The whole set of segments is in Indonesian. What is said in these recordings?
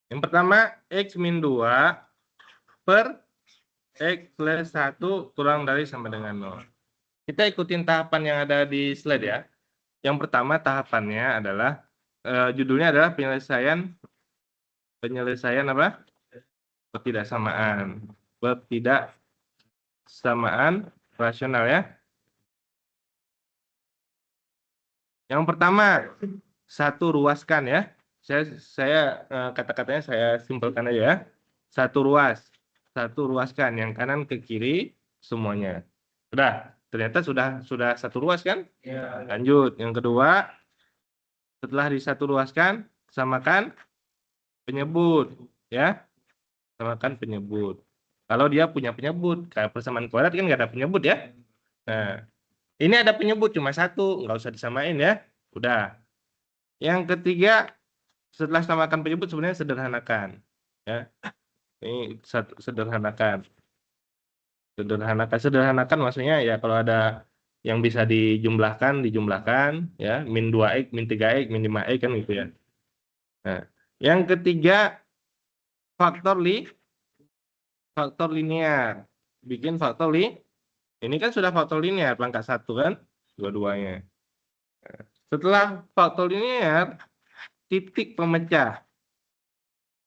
Yang pertama, X min 2 per X plus 1 kurang dari sama dengan 0. Kita ikutin tahapan yang ada di slide ya. Yang pertama tahapannya adalah, judulnya adalah penyelesaian apa? Pertidaksamaan rasional ya. Yang pertama, satu ruaskan ya. Saya kata-katanya saya simpelkan aja ya. Satu ruaskan yang kanan ke kiri semuanya. Ternyata sudah satu ruas kan? Ya. Lanjut, yang kedua, setelah disatu ruaskan, samakan penyebut ya. Samakan penyebut. Kalau dia punya penyebut, kayak persamaan kuadrat kan nggak ada penyebut ya. Nah, ini ada penyebut cuma satu, nggak usah disamain ya. Udah. Yang ketiga, setelah samakan penyebut sebenarnya sederhanakan. Ya, ini sederhanakan. Sederhanakan maksudnya ya kalau ada yang bisa dijumlahkan, ya, min 2x, min 3x, min 5x kan gitu ya. Nah, yang ketiga, faktor linear. Bikin faktor ini kan sudah faktor linear, pangkat 1 kan, dua-duanya. Setelah faktor linear, titik pemecah.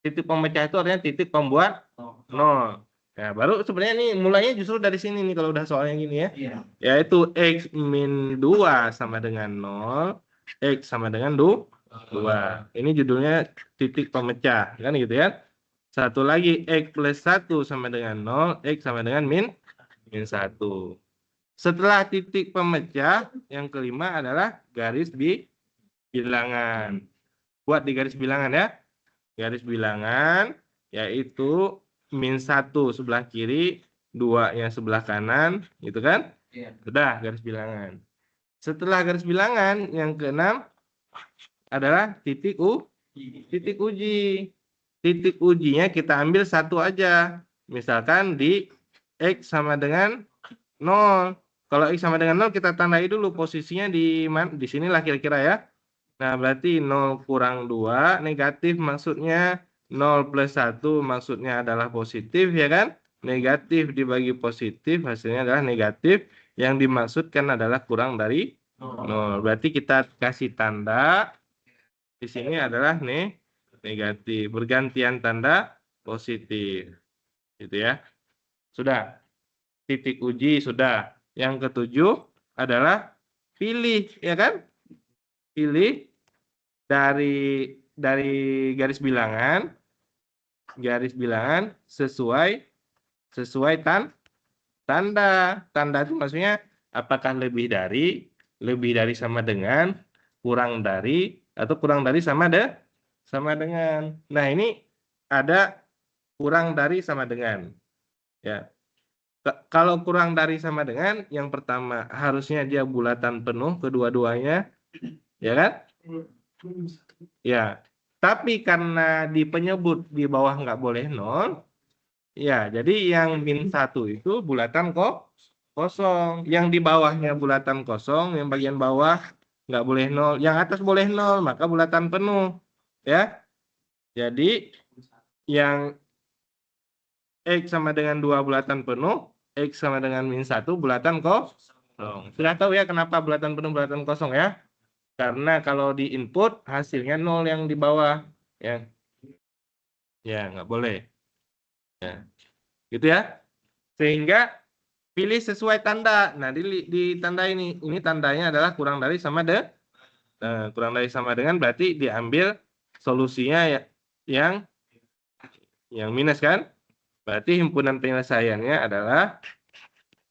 Titik pemecah itu artinya titik pembuat 0. Nah, baru sebenarnya ini mulainya justru dari sini nih kalau udah soalnya gini ya. Iya. Yaitu X min 2 sama dengan 0, X sama dengan 2. Ini judulnya titik pemecah, kan gitu ya. Satu lagi X plus 1 sama dengan 0, X sama dengan min 1. Setelah titik pemecah, yang kelima adalah garis bilangan. Buat di garis bilangan ya. Garis bilangan yaitu min 1 sebelah kiri, 2-nya sebelah kanan, gitu kan? Iya. Sudah garis bilangan. Setelah garis bilangan, yang keenam adalah titik uji. Titik ujinya kita ambil satu aja. Misalkan di X sama dengan 0. Kalau X sama dengan 0 kita tandai dulu posisinya di mana? Di sinilah kira-kira ya. Nah, berarti 0 kurang 2 negatif maksudnya 0 plus 1 maksudnya adalah positif ya kan? Negatif dibagi positif hasilnya adalah negatif. Yang dimaksudkan adalah kurang dari 0. Berarti kita kasih tanda di sini adalah negatif. Bergantian tanda positif. Gitu ya. Sudah. Titik uji sudah. Yang ketujuh adalah pilih ya kan? Pilih dari garis bilangan sesuai tanda. Tanda itu maksudnya apakah lebih dari sama dengan, kurang dari, atau kurang dari sama dengan. Nah, ini ada kurang dari sama dengan. Ya. Kalau kurang dari sama dengan, yang pertama harusnya dia bulatan penuh kedua-duanya, ya kan? Ya, tapi karena di penyebut di bawah nggak boleh 0, ya, jadi yang min 1 itu bulatan kosong. Yang di bawahnya bulatan kosong, yang bagian bawah nggak boleh 0. Yang atas boleh 0, maka bulatan penuh. Ya, jadi yang X sama dengan 2 bulatan penuh, X sama dengan min 1 bulatan kosong. Sudah tahu ya kenapa bulatan penuh, bulatan kosong ya? Karena kalau di input hasilnya 0 yang di bawah. Ya, nggak boleh. Ya. Gitu ya. Sehingga pilih sesuai tanda. Nah, di tanda ini tandanya adalah kurang dari sama kurang dari sama dengan berarti diambil solusinya ya, yang minus kan? Berarti himpunan penyelesaiannya adalah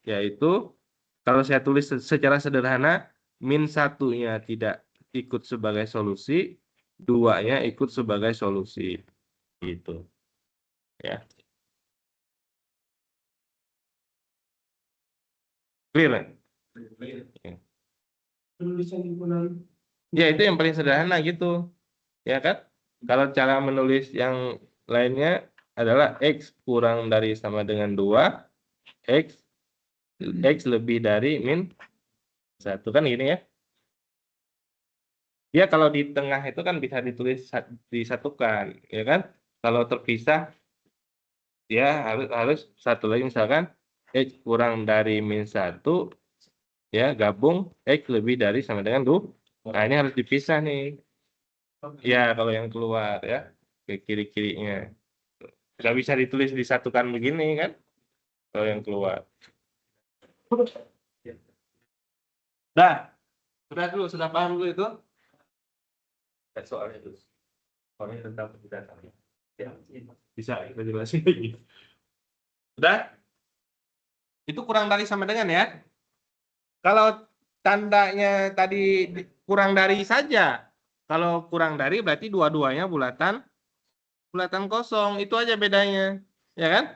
yaitu kalau saya tulis secara sederhana min 1-nya tidak ikut sebagai solusi, 2-nya ikut sebagai solusi. Gitu. Ya. Clear? Ya. Penulisan himpunan. Ya, itu yang paling sederhana gitu. Ya kan? Kalau cara menulis yang lainnya adalah X kurang dari sama dengan 2, X lebih dari min 1 kan gini ya. Dia kalau di tengah itu kan bisa ditulis disatukan, ya kan? Kalau terpisah, ya harus satu lagi misalkan X kurang dari min 1, ya gabung X lebih dari sama dengan 2. Nah ini harus dipisah nih. Ya kalau yang keluar ya ke kiri-kirinya. Nggak bisa ditulis disatukan begini kan kalau yang keluar. Sudah paham dulu itu? Soalnya itu. Soalnya tentang penjelasan. Ya, bisa kita jelasin lagi. Sudah? Itu kurang dari sama dengan ya. Kalau tandanya tadi kurang dari saja. Kalau kurang dari berarti dua-duanya bulatan kosong. Itu aja bedanya. Ya kan?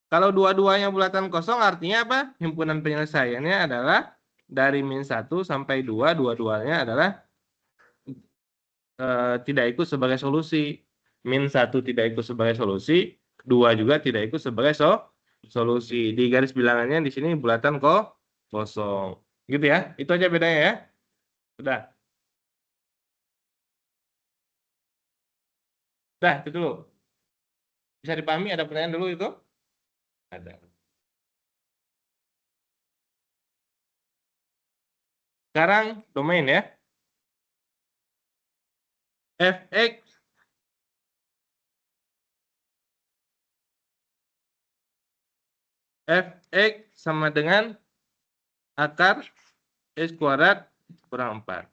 Kalau dua-duanya bulatan kosong artinya apa? Himpunan penyelesaiannya adalah dari min 1 sampai 2, dua-duanya adalah tidak ikut sebagai solusi. Min 1 tidak ikut sebagai solusi, 2 juga tidak ikut sebagai solusi. Di garis bilangannya di sini bulatan kosong. Gitu ya. Itu aja bedanya ya. Sudah. Sudah, itu dulu. Bisa dipahami ada pertanyaan dulu itu? Ada. Sekarang domain ya. Fx sama dengan akar X kuadrat kurang 4.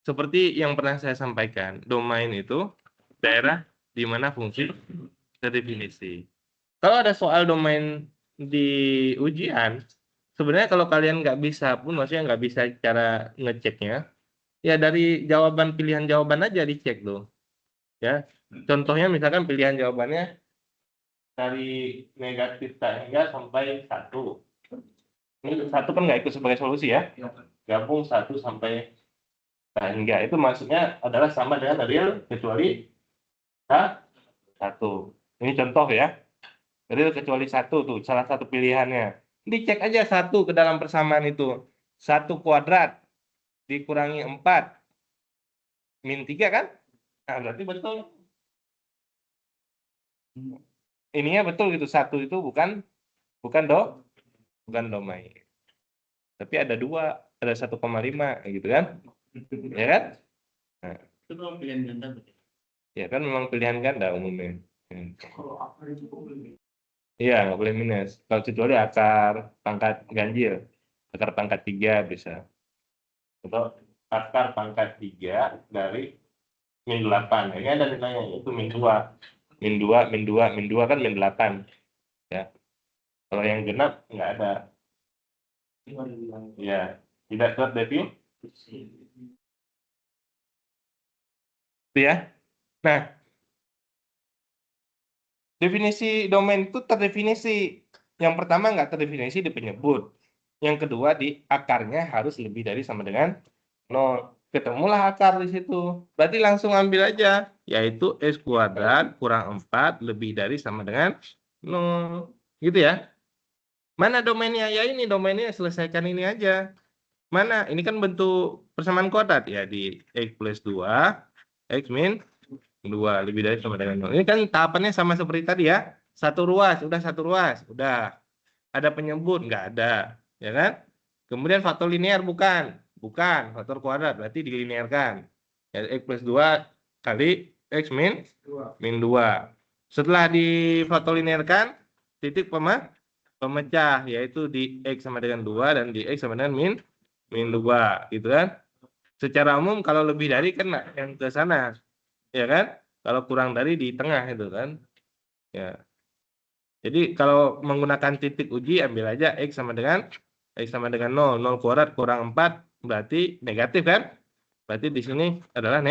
Seperti yang pernah saya sampaikan, domain itu daerah di mana fungsi terdefinisi. Kalau ada soal domain di ujian, sebenarnya kalau kalian nggak bisa pun, maksudnya nggak bisa cara ngeceknya, ya dari jawaban pilihan jawaban aja dicek tuh. Ya, contohnya misalkan pilihan jawabannya dari negatif tak hingga sampai 1. Ini 1 kan nggak ikut sebagai solusi ya. Gabung 1 sampai tak hingga. Itu maksudnya adalah sama dengan real kecuali K1. Ini contoh ya. Real kecuali 1 tuh, salah satu pilihannya. Dicek aja 1 ke dalam persamaan itu. 1 kuadrat dikurangi 4 min 3 kan? Nah, berarti betul. Ininya betul gitu. 1 itu bukan domain. Tapi ada 2, ada 1,5 gitu kan? Ya kan? Nah, Itu memang pilihan ganda. ya kan memang pilihan ganda umumnya. Kalau akar itu kok boleh. Iya, nggak boleh minus. Kalau kecuali akar pangkat ganjil. Akar pangkat 3 bisa. Atau akar pangkat 3 dari min 8. Ini ada nilainya, yaitu min 2. Min 2 kan min 8. Ya. Kalau yang genap, nggak ada. Ya, tidak terdefinisi. Itu ya. Nah, definisi domain itu terdefinisi. Yang pertama nggak terdefinisi di penyebut. Yang kedua di akarnya harus lebih dari sama dengan 0. Ketemulah akar di situ. Berarti langsung ambil aja. Yaitu X kuadrat kurang 4 lebih dari sama dengan 0. Gitu ya. Mana domainnya? Ya ini domainnya, selesaikan ini aja. Mana? Ini kan bentuk persamaan kuadrat ya. Di X plus 2, X min 2 lebih dari sama dengan 0. Ini kan tahapannya sama seperti tadi ya. Satu ruas, udah. Ada penyebut, nggak ada, ya kan? Kemudian faktor linear bukan faktor kuadrat, berarti dilinearkan. Ya, X plus 2 kali X min 2. Setelah difaktor linearkan, titik pemecah, yaitu di X sama dengan 2 dan di X sama dengan min 2, gitu kan? Secara umum kalau lebih dari kan yang ke sana, ya kan? Kalau kurang dari di tengah itu kan. Ya. Jadi kalau menggunakan titik uji ambil aja X sama dengan 0. 0 kuadrat kurang 4 berarti negatif kan? Berarti di sini adalah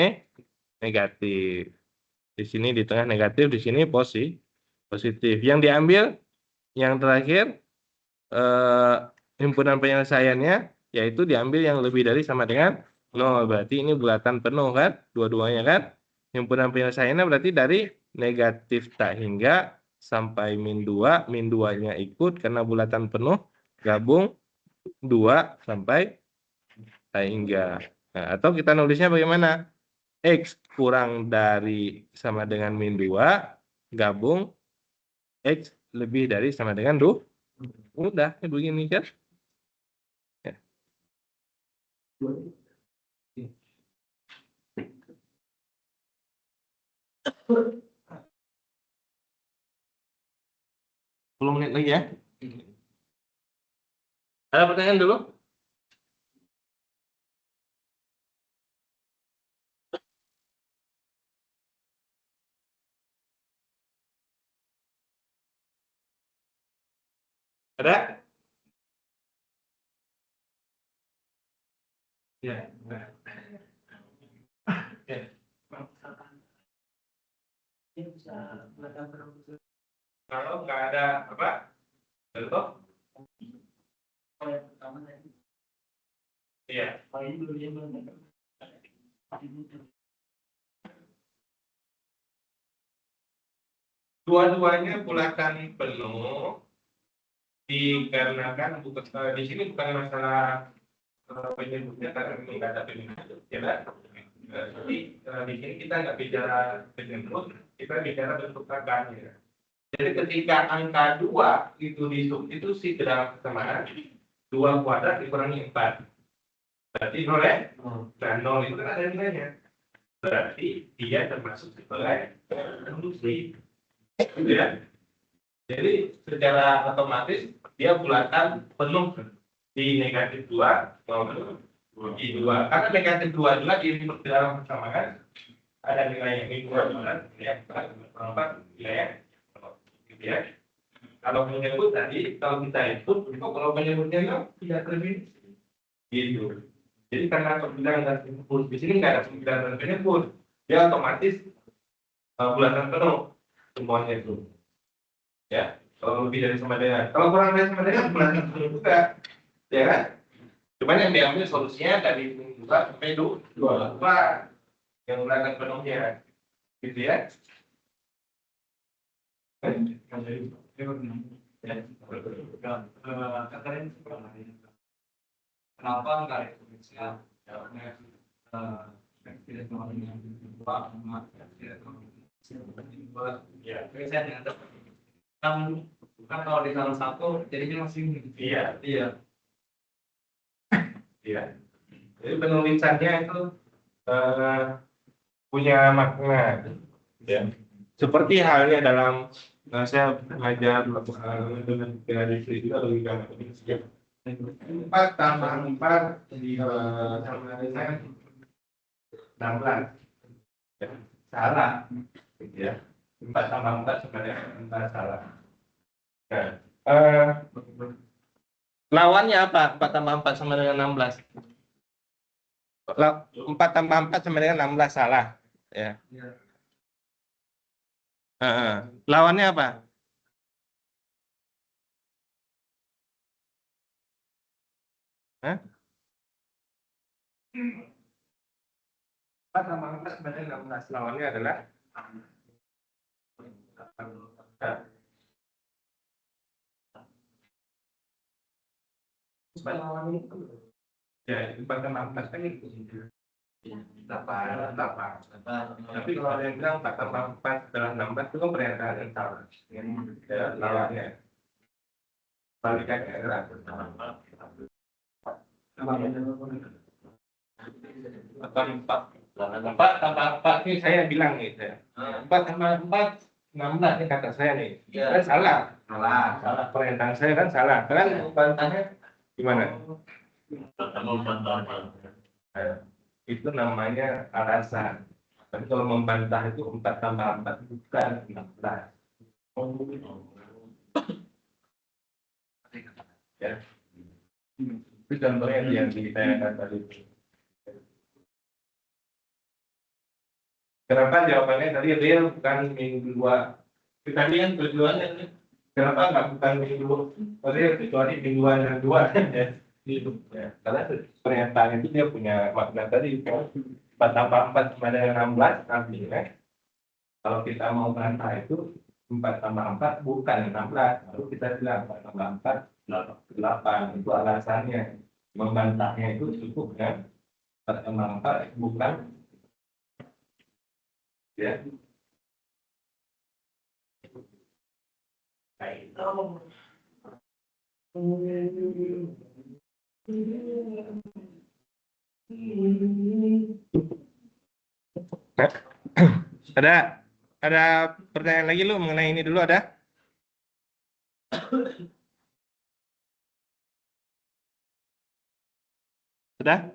negatif. Di sini di tengah negatif, di sini positif. Yang diambil yang terakhir himpunan penyelesaiannya yaitu diambil yang lebih dari sama dengan 0. Berarti ini bulatan penuh kan? Dua-duanya kan? Himpunan penyelesaiannya berarti dari negatif tak hingga sampai min 2. Min 2-nya ikut karena bulatan penuh. Gabung 2 sampai tak hingga. Nah, atau kita nulisnya bagaimana? X kurang dari sama dengan min 2, gabung X lebih dari sama dengan 2. Udah, begini kan? Ya. Belum menit lagi ya. Ada pertanyaan dulu? Ada? Ya. Ya. Kalau nggak ada apa? Contoh? Iya. Dua-duanya bulatan penuh dikarenakan di sini bukan masalah penyebutnya karena memang nggak ada penyebut, ya kan? Jadi di sini kita nggak bicara penyebut, kita bicara bentuk kakaknya. Jadi ketika angka 2 itu disubstitusi ke dalam persamaan, 2 kuadrat dikurangi 4. Berarti 0 ya? Nah, 0 itu kan ada nilainya. Berarti dia termasuk sebagai reduksi. Gitu ya. Jadi secara otomatis dia bulatan penuh di negatif 2 maupun di 2. Karena negatif 2 juga di dalam persamaan ada nilai yang 2 bulan, ya, 4 nilai gitu ya. Kalau menyebut tadi, kalau kita input, kalau menyebutnya tidak terlebih gitu. Jadi karena pembilangan dan input di sini nggak ada pembilangan dan penyebut, dia otomatis bulatan penuh semuanya itu. Ya, kalau lebih dari sama dengan, kalau kurang dari sama dengan bulatan penuh juga, ya kan? Cuman yang diambil solusinya dari 2 sampai 24 yang bulatan penuhnya, gitu ya. Kenapa nggak Indonesia? Kan kalau di salah satu jadinya masih Iya. iya. Iya. Jadi penulisannya itu punya makna. Ya. Seperti halnya dalam saya mengajar dengan istri juga logika matematika. 4 tambah 4 sama dengan 16. Ya, salah. Ya. 4 tambah 4 sama dengan 4 salah. Nah, lawannya apa? 4 tambah 4 sama dengan 16. 4 tambah 4 sama dengan 16 salah. Ya. Lawannya apa? Hah? 4 tambah 4 sama dengan 16. Lawannya adalah ya, 4 tambah 4 kan itu. 8. Tapi kalau ada yang bilang 4 tambah 4 adalah 16 itu kan pernyataan yang salah. Ya, lawannya. Balikannya adalah 4 tambah 4 ini saya bilang nih, 4 tambah 4 16 ini kata saya nih. Kan salah. Salah. Pernyataan saya kan salah. Kalian bantahnya gimana? Itu namanya alasan. Tapi kalau membantah itu 4 tambah 4 bukan 16. Ya. Itu contohnya yang ditanyakan tadi. Kenapa jawabannya tadi real bukan minggu 2? Tadi yang tujuannya kenapa nggak bukan minggu 2? Real kecuali mingguan yang 2 ya. Ya. Karena pernyataan itu dia punya makna tadi 4 tambah 4 sama dengan 16 artinya kalau kita mau bantah itu 4 tambah 4 bukan 16. Lalu kita bilang 4 tambah 4 8. Itu alasannya. Membantahnya itu cukup kan? 4 tambah 4 bukan Ya. Nah, ada pertanyaan lagi lu mengenai ini dulu ada? Sudah?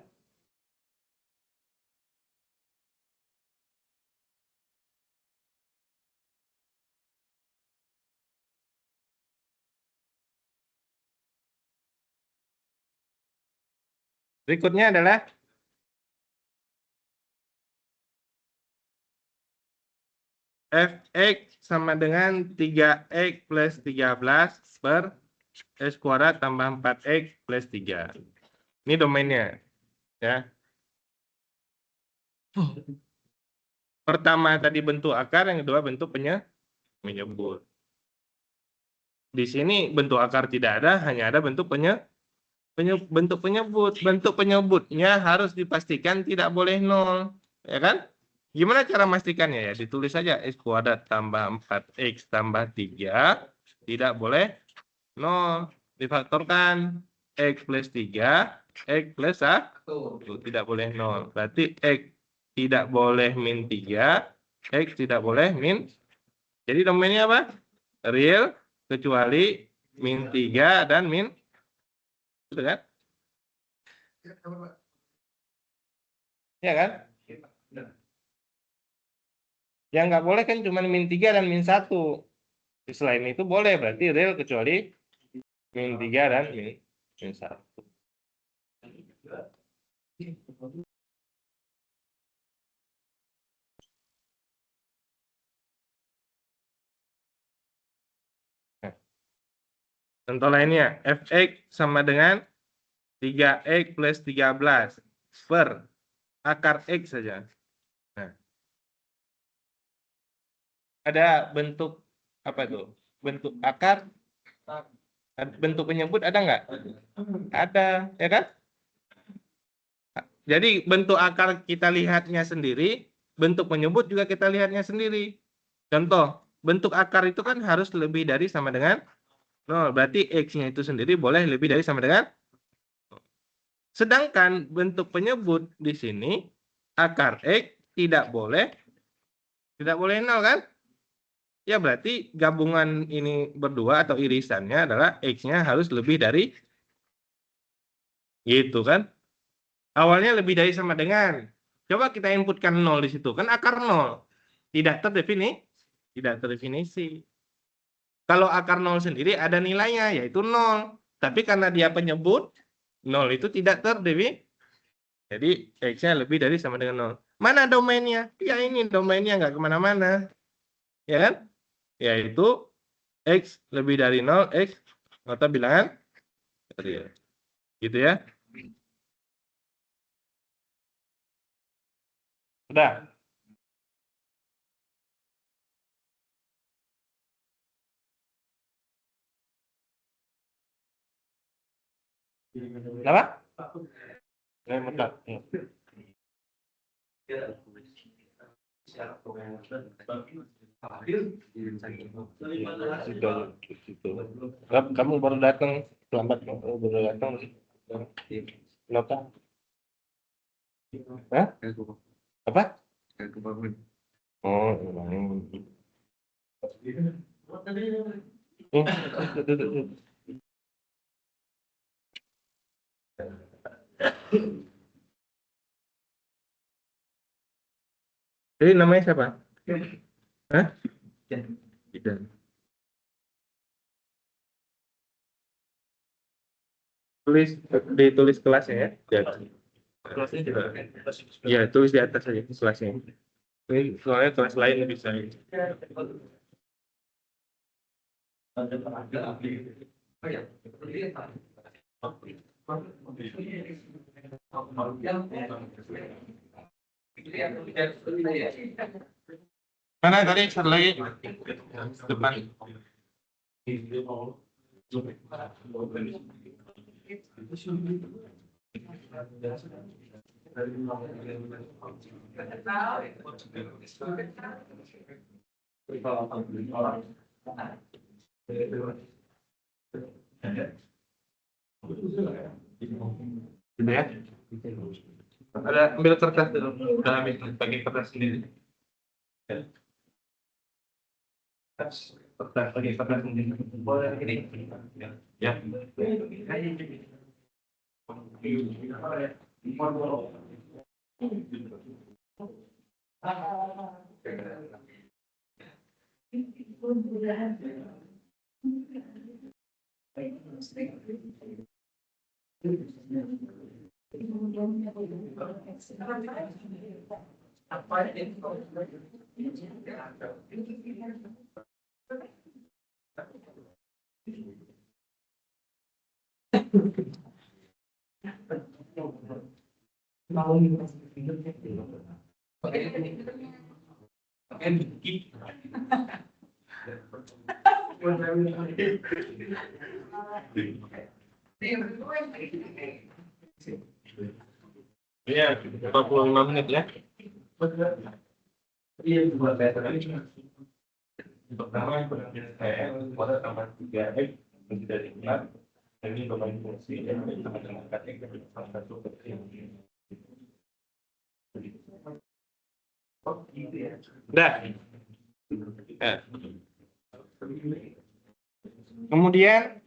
Berikutnya adalah Fx sama dengan 3x plus 13 per x kuadrat tambah 4x plus 3. Ini domainnya. Ya. Pertama tadi bentuk akar, yang kedua bentuk penyebut. Di sini bentuk akar tidak ada, hanya ada bentuk bentuk penyebut. Bentuk penyebutnya harus dipastikan tidak boleh 0. Ya kan? Gimana cara memastikannya ya? Ditulis saja x kuadrat tambah 4x tambah 3 tidak boleh 0. Difaktorkan x plus 3, x plus 1 tidak boleh 0. Berarti x tidak boleh min 3, x tidak boleh min. Jadi domainnya apa? Real kecuali min 3 dan min. Betul kan? Ya kan? Yang nggak boleh kan cuma min 3 dan min 1. Selain itu boleh, berarti real kecuali min 3 dan min 1. Nah, contoh lainnya, fx sama dengan 3x plus 13 per akar x saja. Nah, ada bentuk apa tuh? Bentuk akar, bentuk penyebut ada nggak? Ada, ya kan? Jadi bentuk akar kita lihatnya sendiri, bentuk penyebut juga kita lihatnya sendiri. Contoh, bentuk akar itu kan harus lebih dari sama dengan 0. Berarti x-nya itu sendiri boleh lebih dari sama dengan. Sedangkan bentuk penyebut di sini, akar x tidak boleh 0 kan? Ya berarti gabungan ini berdua atau irisannya adalah x-nya harus lebih dari gitu kan? Awalnya lebih dari sama dengan. Coba kita inputkan 0 di situ. Kan akar 0. Tidak terdefinisi. Kalau akar 0 sendiri ada nilainya, yaitu 0. Tapi karena dia penyebut, 0 itu tidak terdefinisi. Jadi x-nya lebih dari sama dengan 0. Mana domainnya? Ya ini domainnya nggak kemana-mana. Ya kan? Yaitu x lebih dari 0, x nota bilangan real. Gitu ya. Udah. Kenapa? Mutlak. Kamu baru datang, lambat baru datang. Kenapa? Hah? Apa? Oh, jadi namanya siapa? Hah? Idan. Ditulis kelasnya ya. Kelasnya juga. Ya, tulis di atas aja kelasnya. Ini soalnya kelas lain bisa. Mana tadi satu lagi depan. Gitu ya. Ada ambil kertas dulu. Udah ambil pakai kertas sendiri. Kertas pakai kertas sendiri. Boleh ini. Ya. Iya, 45 menit ya. Iya, buat pertama saya pada tambah 3x dari 4 ini domain fungsi dan sama dengan kata salah satu udah. Kemudian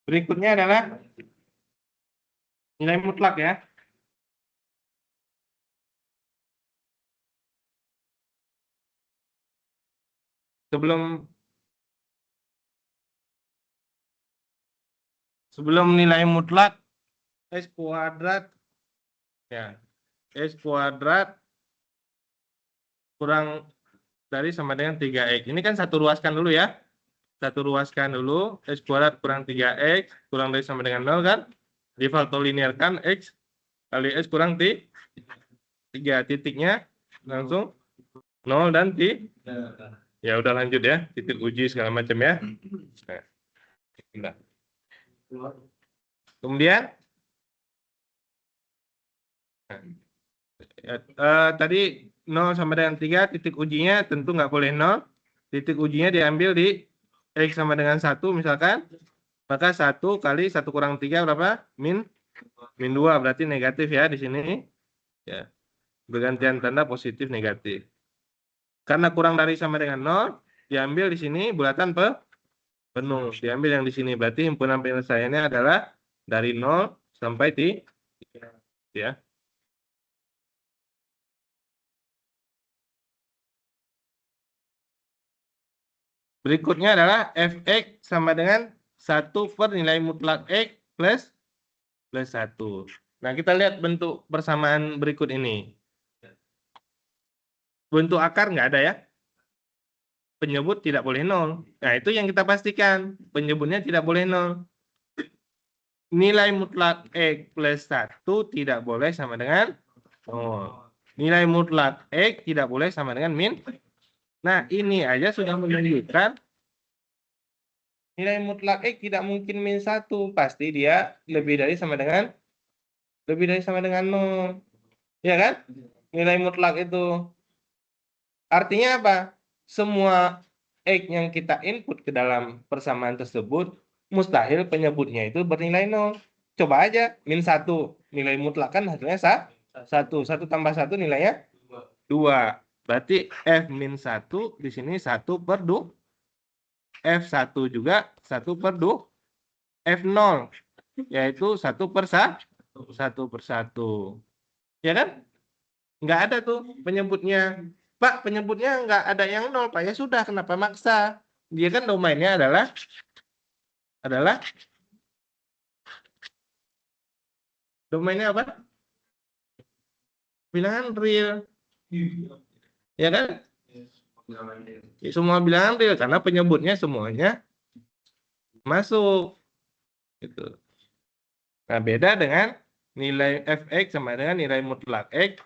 berikutnya adalah nilai mutlak ya. Sebelum nilai mutlak S kuadrat ya, S kuadrat kurang dari sama dengan 3x. Ini kan satu ruaskan dulu ya. Satu ruaskan dulu, S kuadrat kurang 3x kurang dari sama dengan 0 kan? Difaktolinearkan x kali S kurang 3, titiknya langsung 0 dan ya udah lanjut ya, titik uji segala macam ya. Nah. Kemudian tadi 0 sama dengan 3, titik ujinya tentu nggak boleh 0. Titik ujinya diambil di X sama dengan 1 misalkan. Maka 1 kali 1 kurang 3 berapa? Min 2, berarti negatif ya di sini. Ya. Bergantian tanda positif negatif. Karena kurang dari sama dengan 0, diambil di sini bulatan penuh. Diambil yang di sini. Berarti himpunan penyelesaiannya adalah dari 0 sampai 3. Ya. Berikutnya adalah fx sama dengan 1 per nilai mutlak x plus 1. Nah, kita lihat bentuk persamaan berikut ini. Bentuk akar nggak ada ya. Penyebut tidak boleh 0. Nah, itu yang kita pastikan. Penyebutnya tidak boleh 0. Nilai mutlak x plus 1 tidak boleh sama dengan 0. Nilai mutlak x tidak boleh sama dengan min. Nah, ini aja sudah menunjukkan nilai mutlak X tidak mungkin min 1. Pasti dia lebih dari sama dengan 0. Ya kan? Nilai mutlak itu. Artinya apa? Semua X yang kita input ke dalam persamaan tersebut, mustahil penyebutnya itu bernilai 0. Coba aja, min 1. Nilai mutlak kan hasilnya 1. 1 tambah 1 nilainya 2. Berarti F min 1 di sini 1 per 2. F1 juga 1 per 2. F0 yaitu 1 per 1. Ya kan? Nggak ada tuh penyebutnya. Pak, penyebutnya nggak ada yang 0, Pak. Ya sudah, kenapa maksa? Dia kan domainnya adalah domainnya apa? Bilangan real. Ya kan? Semua bilangan real karena penyebutnya semuanya masuk. Gitu. Nah, beda dengan nilai fx sama dengan nilai mutlak x.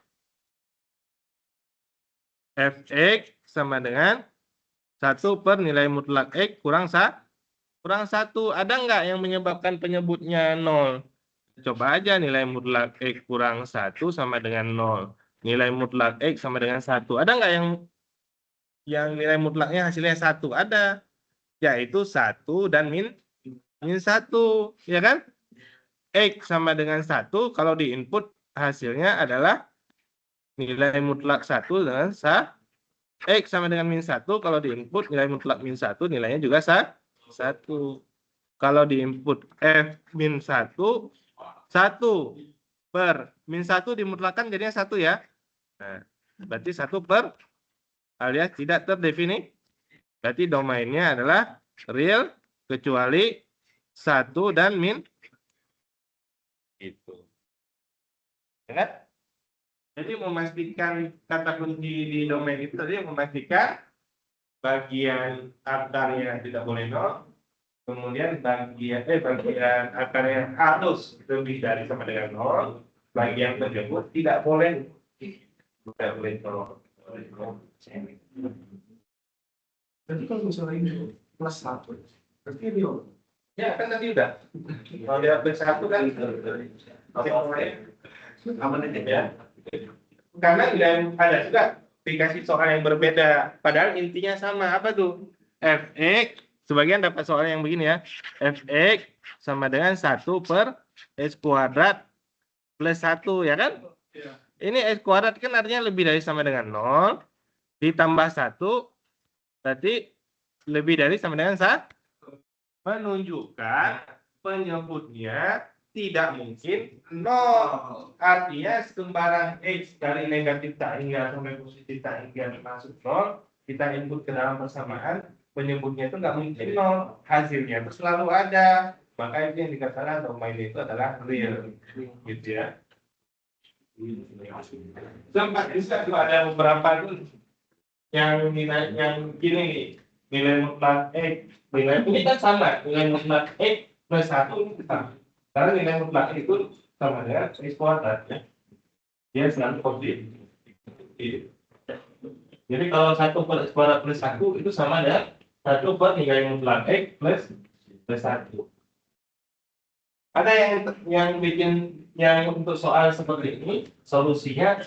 Fx sama dengan 1 per nilai mutlak x kurang 1. Ada nggak yang menyebabkan penyebutnya 0? Coba aja nilai mutlak X kurang 1 sama dengan 0. Nilai mutlak X sama dengan 1. Ada nggak yang nilai mutlaknya hasilnya 1? Ada. Yaitu 1 dan min 1. Ya kan? X sama dengan 1 kalau di input hasilnya adalah nilai mutlak 1 dengan X sama dengan min 1 kalau di input nilai mutlak min 1 nilainya juga 1. Kalau di input F min 1 per min 1 dimutlakan jadinya 1 ya. Nah, berarti 1 per alias tidak terdefinisi. Berarti domainnya adalah real kecuali 1 dan min itu. Ya kan? Jadi memastikan kata kunci di domain itu tadi memastikan bagian akarnya tidak boleh 0. Kemudian bagian akarnya harus lebih dari sama dengan 0. Bagian tersebut tidak boleh 0. Berarti kalau misalnya ini plus 1, berarti dia Ya kan tadi udah. Kalau dia plus 1 kan aman aja ya. karena ada juga dikasih soal yang berbeda. Padahal intinya sama. Apa tuh? Fx, sebagian dapat soal yang begini ya. Fx sama dengan 1 per x kuadrat plus 1, ya kan? Ya. Ini x kuadrat kan artinya lebih dari sama dengan 0. Ditambah 1, berarti lebih dari sama dengan 1. Menunjukkan penyebutnya tidak mungkin 0. Artinya sembarang X dari negatif tak hingga sampai positif tak hingga masuk 0, kita input ke dalam persamaan, penyebutnya itu nggak mungkin 0. Hasilnya itu selalu ada. Maka itu yang dikatakan domain itu adalah real. Gitu ya. Sempat bisa tuh ada beberapa tuh yang nilai yang gini nih, nilai mutlak X, nilai ini kan sama, nilai mutlak X plus 1 ini sama. Karena nilai mutlak itu sama dengan X kuadrat ya. Dia selalu positif. Jadi kalau 1 per X kuadrat plus 1 itu sama dengan 1 per nilai mutlak X plus 1. Ada yang bikin yang untuk soal seperti ini solusinya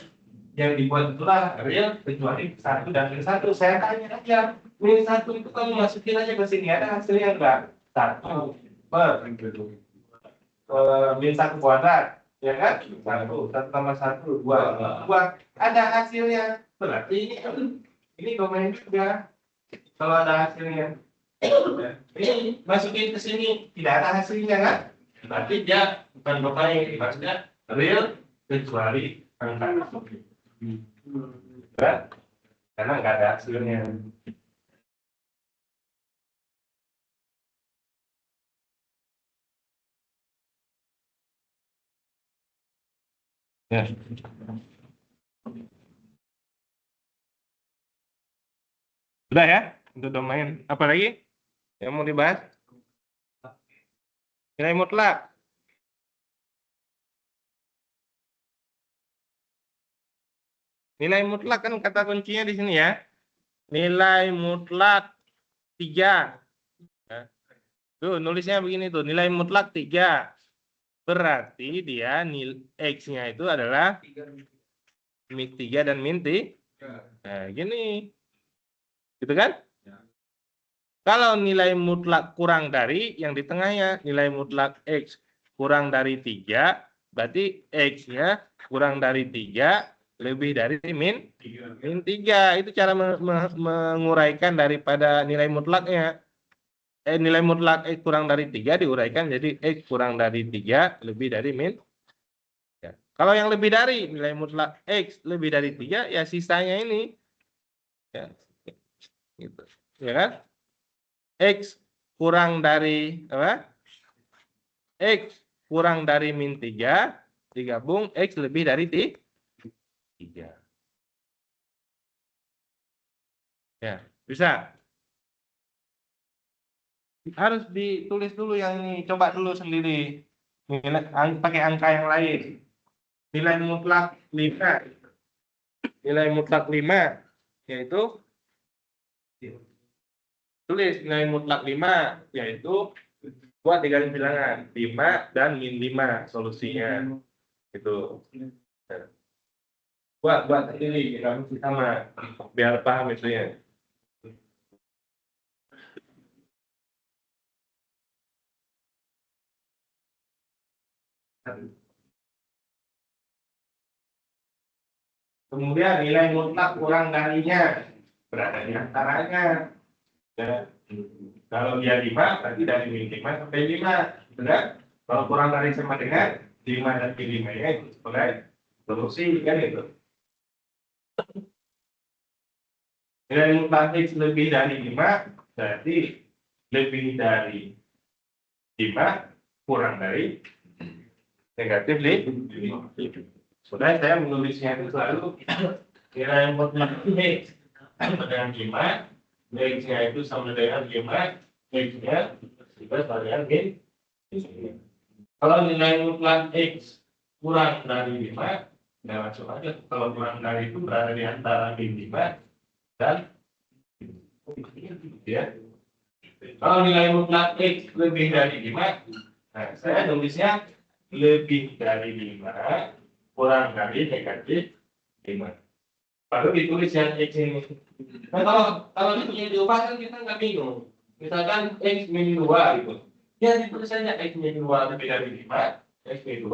yang dibuat itulah real kecuali 1 dan min 1. Saya tanya aja, min 1 itu kamu masukin aja ke sini, ada hasilnya enggak? 1 per min 1 kuadrat, ya kan? 1 tambah 1 2 ada hasilnya. Berarti ini domain juga. Kalau ada hasilnya, ini masukin ke sini tidak ada hasilnya kan? Berarti dia bukan domain, maksudnya real kecuali angka. Karena nggak ada hasilnya. Ya. Sudah ya untuk domain. Apalagi yang mau dibahas? Nilai mutlak. Nilai mutlak kan kata kuncinya di sini ya. Nilai mutlak 3. Tuh nulisnya begini tuh, nilai mutlak 3. Berarti dia X-nya itu adalah min 3 dan min 3. Nah, gini. Gitu kan? Kalau nilai mutlak kurang dari yang di tengahnya, nilai mutlak X kurang dari 3, berarti X-nya kurang dari 3 lebih dari min 3. Itu cara menguraikan daripada nilai mutlaknya. Nilai mutlak X kurang dari 3 diuraikan jadi X kurang dari 3 lebih dari min. Ya. Kalau yang lebih dari nilai mutlak X lebih dari 3, ya sisanya ini. Ya. Gitu. Ya kan? X kurang dari apa? X kurang dari min 3 digabung X lebih dari 3. Ya, bisa. Harus ditulis dulu yang ini, coba dulu sendiri. Pakai angka yang lain. Nilai mutlak 5. Nilai mutlak 5 yaitu tulis nilai mutlak 5 yaitu buat 3 garis bilangan 5 dan min 5 solusinya gitu. Buat sendiri sama biar paham itu ya. Kemudian nilai mutlak kurang darinya berada di antaranya. Ya. Kalau dia 5, berarti dari min 5 sampai 5. Benar? Kalau kurang dari sama dengan 5 dan min 5-nya itu sebagai solusi kan itu. Nilai mutlak X lebih dari 5, berarti lebih dari 5 kurang dari negatif 5. Sudah saya menulisnya itu selalu nilai mutlak X sama dengan 5, X-nya itu sama dengan 5, X-nya juga sama dengan min. Kalau nilai mutlak X kurang dari 5, ya langsung aja. Kalau kurang dari itu berada di antara min 5 dan ya. Kalau nilai mutlak X lebih dari 5, nah saya nulisnya lebih dari 5 kurang dari negatif 5. Baru ditulis yang X ini. Nah kalau ini diubah kan kita nggak bingung. Misalkan X min 2 gitu. Ya ditulis saja X min 2 lebih dari 5, X min 2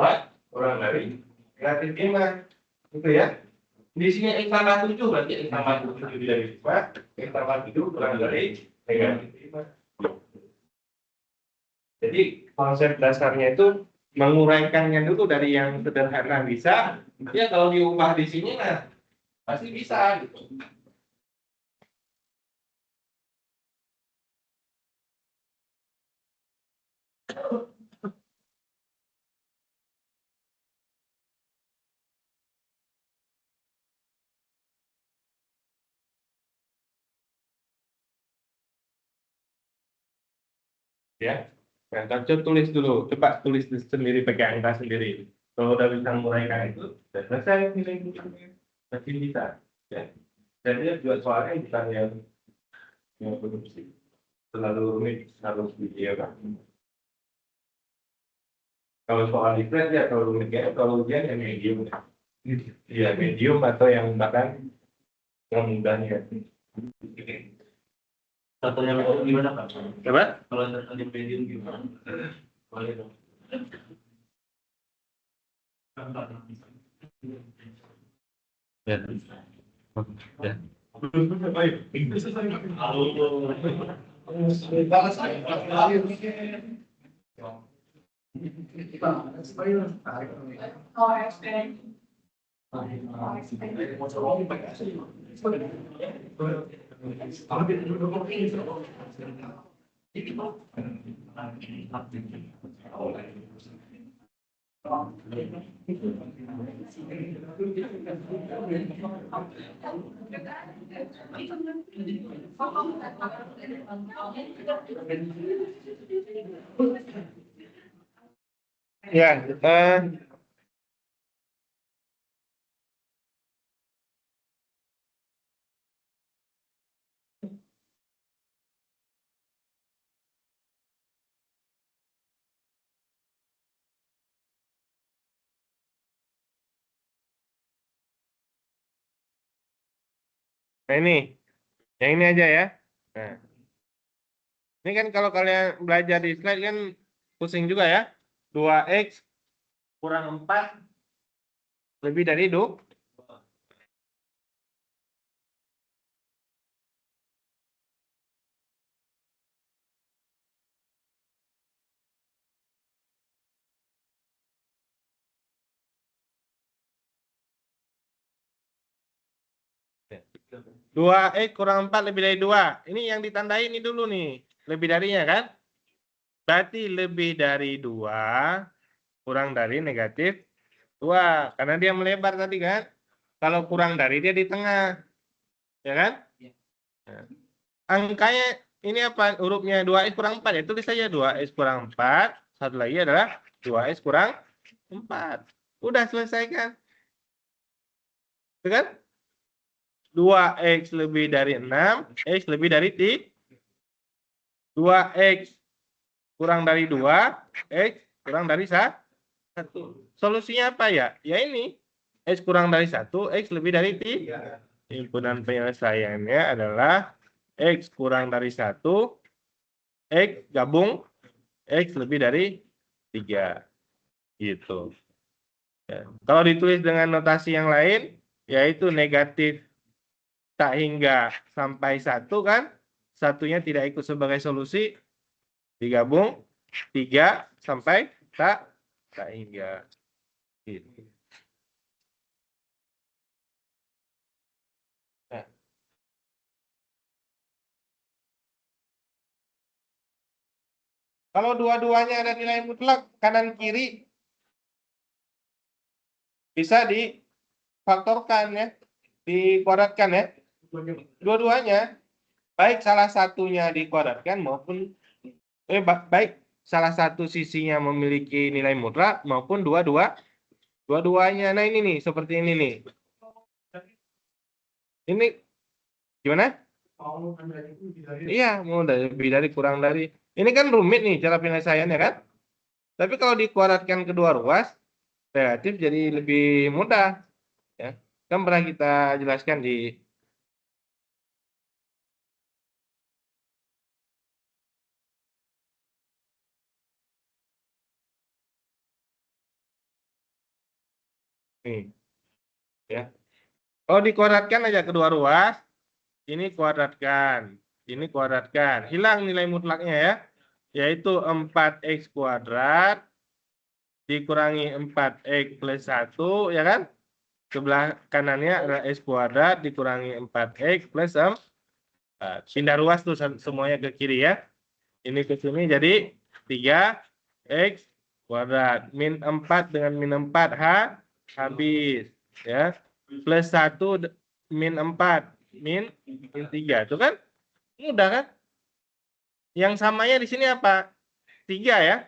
kurang dari negatif 5. Gitu ya. Di sini X tambah 7 berarti X tambah 7 lebih dari 5, X tambah 7 kurang dari negatif 5. Jadi konsep dasarnya itu menguraikannya dulu dari yang sederhana bisa, ya kalau diubah di sini nah pasti bisa gitu. Ya, nah, tulis dulu, coba tulis sendiri pakai angka sendiri. Kalau udah bisa menguraikan itu, sudah selesai nilai-nilainya, pasti bisa. Ya. Jadi buat soalnya bukan yang terlalu rumit harus ya kan. Kalau soal different ya kalau rumitnya kalau ujian yang medium, ya medium atau yang bahkan yang mudahnya. Contohnya medium gimana Pak? Coba? Kalau contohnya medium gimana? Boleh dong. Ya. Ya. Ya, nah ini, yang ini aja ya. Nah, ini kan kalau kalian belajar di slide kan pusing juga ya. 2x kurang 4 lebih dari 2. Dua kurang 4 lebih dari 2. Ini yang ditandai ini dulu nih. Lebih darinya kan? Berarti lebih dari 2 kurang dari negatif 2. Karena dia melebar tadi kan? Kalau kurang dari dia di tengah. Ya kan? Nah, angkanya ini apa? Hurufnya 2x kurang 4. Ya tulis saja 2x kurang 4. Satu lagi adalah 2x kurang 4. Udah selesai kan? Itu kan? 2x lebih dari 6, x lebih dari 3. 2x kurang dari 2, X kurang dari 1. Solusinya apa ya? Ya ini. X kurang dari 1, X lebih dari 3. Himpunan penyelesaiannya adalah X kurang dari 1, X gabung, X lebih dari 3. Gitu. Ya. Kalau ditulis dengan notasi yang lain, yaitu negatif tak hingga sampai 1 kan, satunya tidak ikut sebagai solusi, digabung 3 sampai tak hingga. Gitu. Nah. Kalau dua-duanya ada nilai mutlak kanan kiri, bisa difaktorkan ya, dikuadratkan ya. Dua-duanya, baik salah satunya dikuadratkan maupun baik salah satu sisinya memiliki nilai mutlak maupun dua-duanya. Nah ini nih, seperti ini nih. Ini gimana? Iya, mau lebih dari kurang dari. Ini kan rumit nih cara penyelesaiannya kan? Tapi kalau dikuadratkan kedua ruas, relatif jadi lebih mudah. Ya, kan pernah kita jelaskan di nih, ya. Kalau dikuadratkan aja kedua ruas, ini kuadratkan, hilang nilai mutlaknya ya, yaitu 4x kuadrat dikurangi 4x plus 1, ya kan? Sebelah kanannya adalah x kuadrat dikurangi 4x plus 4. Pindah ruas tuh semuanya ke kiri ya. Ini ke sini jadi 3x kuadrat. Min 4 dengan min 4 habis. Ya. Plus 1 min 4. Min 3. Itu kan mudah kan? Yang samanya di sini apa? 3 ya.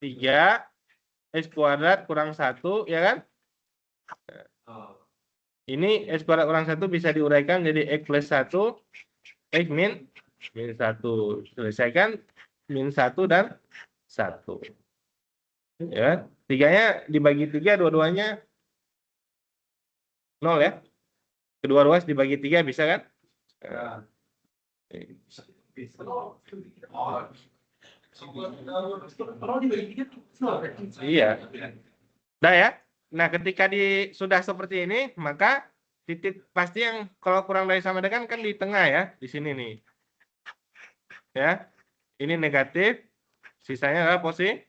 3 x kuadrat kurang 1 ya kan? Ini x kuadrat kurang 1 bisa diuraikan jadi x plus 1 x min 1. Selesaikan min 1 dan 1. Ya, 3-nya dibagi 3 dua-duanya 0 ya. Kedua ruas dibagi 3 bisa kan? Iya. Nah ya. Nah, ketika sudah seperti ini, maka titik pasti yang kalau kurang dari sama dengan kan di tengah ya, di sini nih. Ya. Ini negatif, sisanya adalah positif.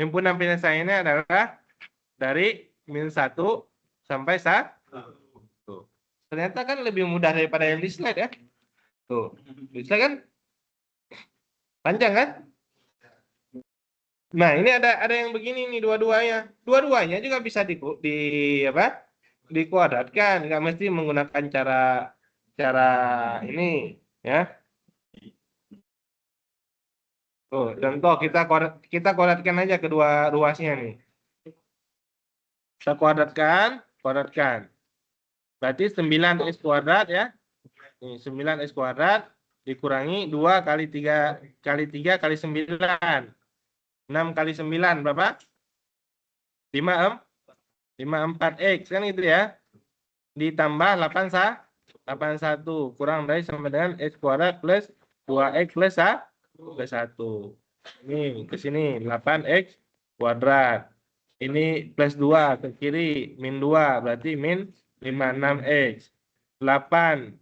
Himpunan penyelesaiannya adalah dari min 1 sampai 1. Ternyata kan lebih mudah daripada yang di slide ya. Tuh, di slide kan panjang kan? Nah, ini ada yang begini nih dua-duanya. Dua-duanya juga bisa apa? Dikuadratkan, nggak mesti menggunakan cara ini ya. Tuh, contoh kita kuadratkan aja kedua ruasnya nih. Kita kuadratkan. Berarti 9x kuadrat ya. Nih, 9x kuadrat dikurangi 2 kali 3 kali 9. 6 kali 9 berapa? 54x kan itu ya. Ditambah 81 kurang dari sama dengan x kuadrat plus 2x plus 1. Ini ke sini 8x kuadrat. Ini plus 2 ke kiri min 2 berarti min 56x. 8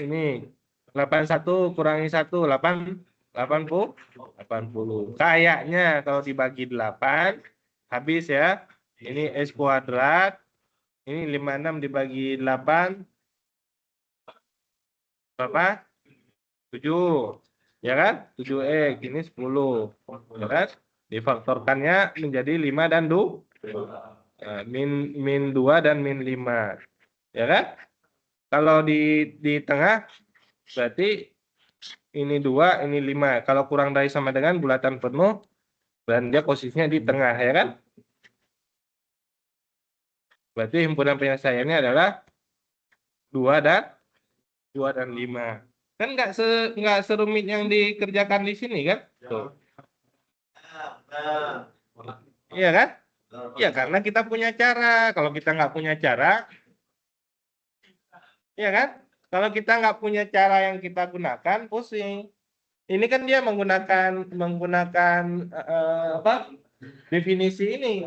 ini 81 kurangi 1 80. Kayaknya kalau dibagi 8 habis ya. Ini x kuadrat. Ini 56 dibagi 8 berapa? 7. Ya kan? 7x ini 10. Ya kan? Difaktorkannya menjadi 5 dan 2. Nah, min 2 dan min 5. Ya kan? Kalau di tengah berarti ini 2, ini 5. Kalau kurang dari sama dengan bulatan penuh, dan dia posisinya di tengah, ya kan? Berarti himpunan penyelesaiannya adalah 2 dan 5. Kan nggak serumit yang dikerjakan di sini kan? Tuh. Iya kan? Iya karena kita punya cara. Kalau kita nggak punya cara, iya kan? Kalau kita nggak punya cara yang kita gunakan, pusing. Ini kan dia menggunakan apa? Definisi ini.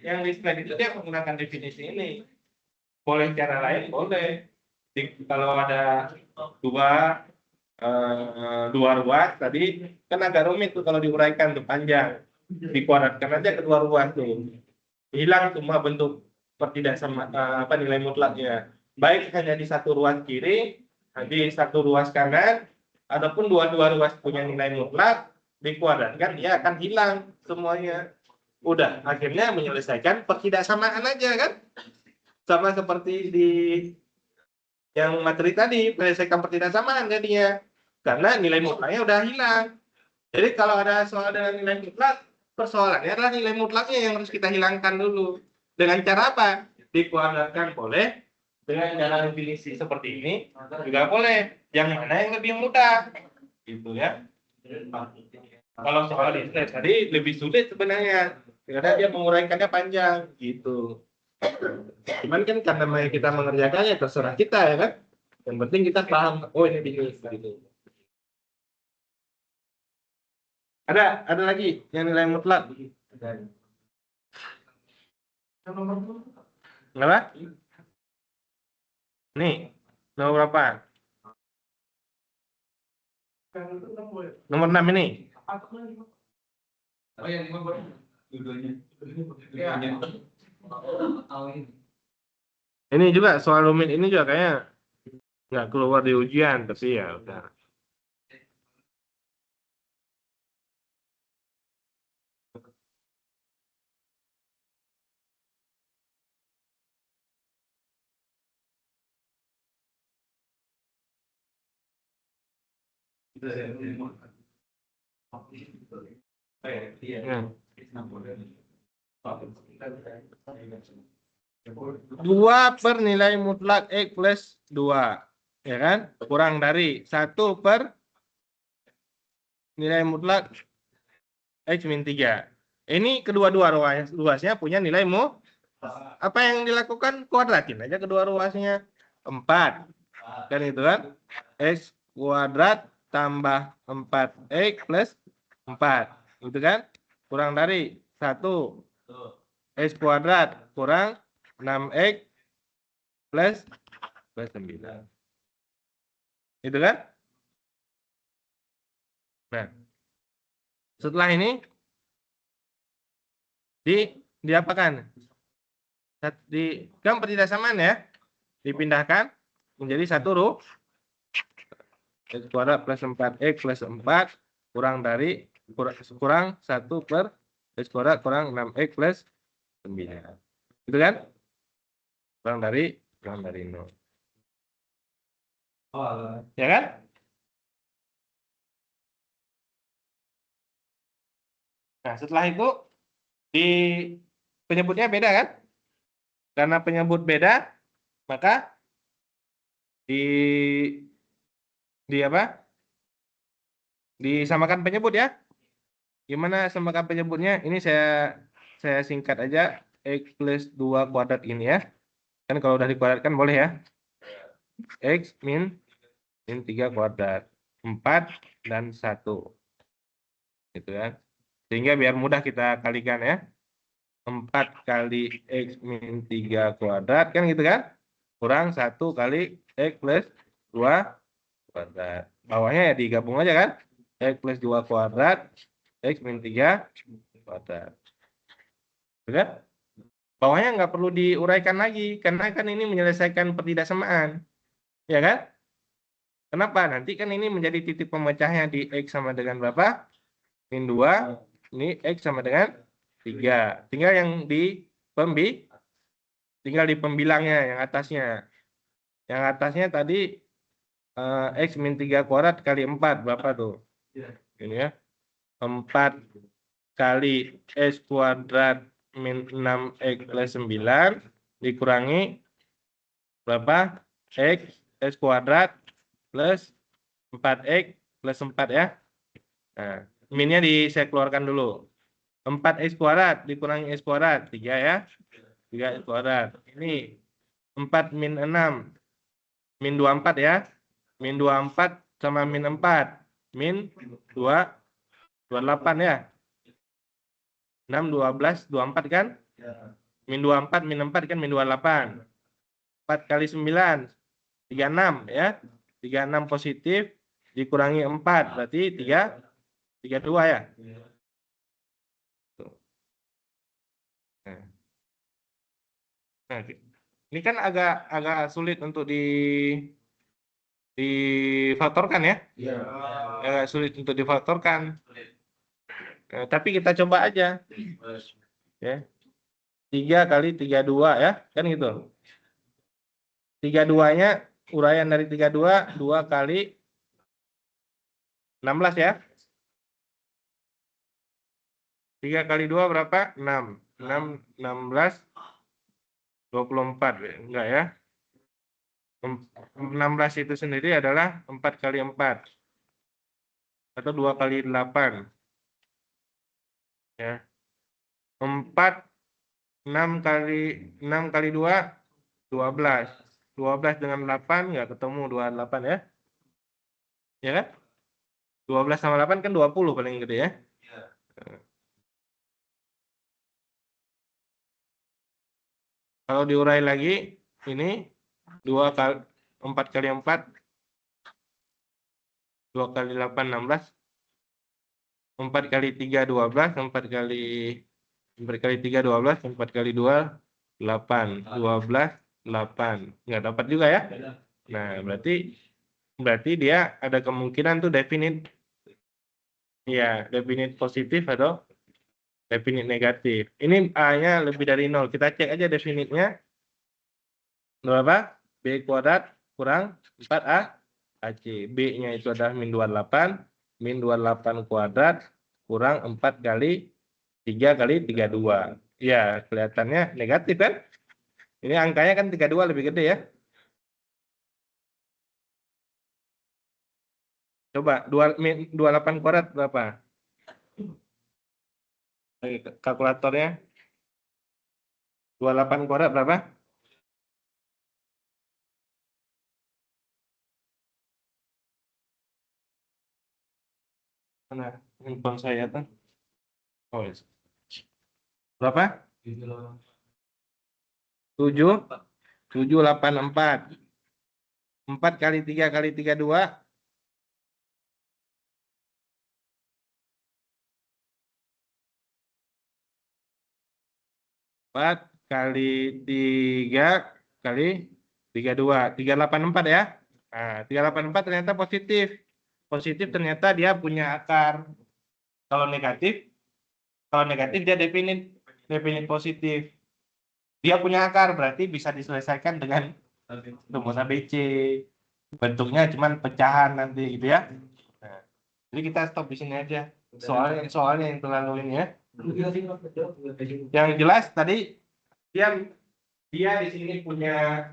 Yang di slide itu dia menggunakan definisi ini. Boleh cara lain, boleh. Kalau ada dua ruas tadi kan agak rumit tuh kalau diuraikan tuh panjang. Dikuadratkan aja kedua ruas tuh. Hilang semua bentuk tidak sama apa nilai mutlaknya. Baik hanya di satu ruas kiri, di satu ruas kanan, ataupun dua-dua ruas punya nilai mutlak dikuadratkan, dia akan hilang semuanya. Udah, akhirnya menyelesaikan pertidaksamaan aja kan? Sama seperti di yang materi tadi, menyelesaikan pertidaksamaan jadinya. Karena nilai mutlaknya udah hilang. Jadi kalau ada soal dengan nilai mutlak, persoalannya adalah nilai mutlaknya yang harus kita hilangkan dulu. Dengan cara apa? Dikuadratkan boleh, dengan cara definisi seperti ini juga boleh. Yang mana yang lebih mudah? Gitu ya. Kalau soal di slide tadi lebih sulit sebenarnya. Karena dia menguraikannya panjang gitu. Cuman kan karena kita mengerjakannya terserah kita ya kan. Yang penting kita paham, oh ini bisnis gitu. Ada lagi yang nilai mutlak. Kenapa? Nih, nomor berapa? Nomor 6 ini. Oh ya, 5 baru. Dua-duanya. Ini juga soal rumit ini juga kayaknya nggak keluar di ujian, tapi ya udah. Dua per nilai mutlak X plus 2. Ya kan? Kurang dari 1 per nilai mutlak X min 3. Ini kedua-dua ruasnya punya nilai apa yang dilakukan? Kuadratin aja kedua ruasnya. 4. Kan itu kan? X kuadrat tambah 4X plus 4. Gitu kan? Kurang dari 1. X kuadrat kurang 6X plus 9. Itu kan? Nah, setelah ini diapakan? Kan pertidaksamaan ya. Dipindahkan menjadi satu X kuadrat plus 4X plus 4 kurang 1 per X kuadrat kurang 6X plus 9. Gitu kan? Kurang dari 0. Ya kan? Nah, setelah itu di penyebutnya beda kan? Karena penyebut beda, maka di apa? Disamakan penyebut ya. Gimana samakan penyebutnya? Ini saya singkat aja X plus 2 kuadrat ini ya. Kan kalau udah dikuadratkan boleh ya. X min 3 kuadrat. 4 dan 1. Gitu ya. Sehingga biar mudah kita kalikan ya. 4 kali X min 3 kuadrat kan gitu kan? Kurang 1 kali X plus 2 kuadrat. Bawahnya ya digabung aja kan? X plus 2 kuadrat X min 3 kuadrat. Gitu kan? Bawahnya nggak perlu diuraikan lagi. Karena kan ini menyelesaikan pertidaksamaan. Ya kan? Kenapa? Nanti kan ini menjadi titik pemecahnya di X sama dengan berapa? Min 2. Ini X sama dengan 3. Tinggal yang tinggal di pembilangnya yang atasnya. Yang atasnya tadi X min 3 kuadrat kali 4. Berapa tuh? Ini ya. 4 kali X kuadrat min 6X plus 9 dikurangi berapa? X kuadrat plus 4x plus 4 ya. Nah, minnya saya keluarkan dulu. 4x kuadrat dikurangi x kuadrat 3 ya. 3x kuadrat. Ini 4 min 6. Min 24 ya. Min 24 sama min 4. Min 2, 28 ya. 6, 12, 24 kan? Min 24, min 4 kan min 28. 4 kali 9, 36 ya. 36 positif dikurangi 4. Berarti 32 ya. Nah, ini kan agak sulit untuk difaktorkan ya. Agak sulit untuk difaktorkan. Tapi kita coba aja. Ya. 3 kali 32 ya, kan gitu. 32-nya uraian dari 32 2 kali 16 ya. 3 kali 2 berapa? 6. 6 16 24 enggak ya. 16 itu sendiri adalah 4 kali 4 atau 2 kali 8 ya. 4 6 kali 2 12. 12 dengan 8 enggak ketemu 28 ya. Ya kan? 12 sama 8 kan 20 paling gede ya. Kalau diurai lagi ini 2 kali 4 kali 4 2 kali 8 16 4 kali 3 12 4 kali 3 12 4 kali 2 8 12 8 nggak dapat juga ya. Nah berarti dia ada kemungkinan tuh definite ya, definite positif atau definite negatif. Ini A-nya lebih dari 0. Kita cek aja definitnya. Berapa? B kuadrat kurang 4A AC. B-nya itu adalah min 28. Min 28 kuadrat kurang 4 kali 3 kali 32. Ya, kelihatannya negatif kan? Ini angkanya kan 32 lebih gede ya. Coba 28 kuadrat berapa? Kalkulatornya. 28 kuadrat berapa? Mana handphone saya tuh? Oh, yes. Berapa? 7 784. 4 kali 3 kali 32 4 kali 3 kali 32 384 ya. Nah, 384 ternyata positif. Positif ternyata dia punya akar. Kalau negatif dia definite positif. Dia punya akar berarti bisa diselesaikan dengan rumus ABC. Bentuknya cuman pecahan nanti gitu ya. Nah, jadi kita stop di sini aja. Soalnya yang terlalu ini ya. Yang jelas tadi dia di sini punya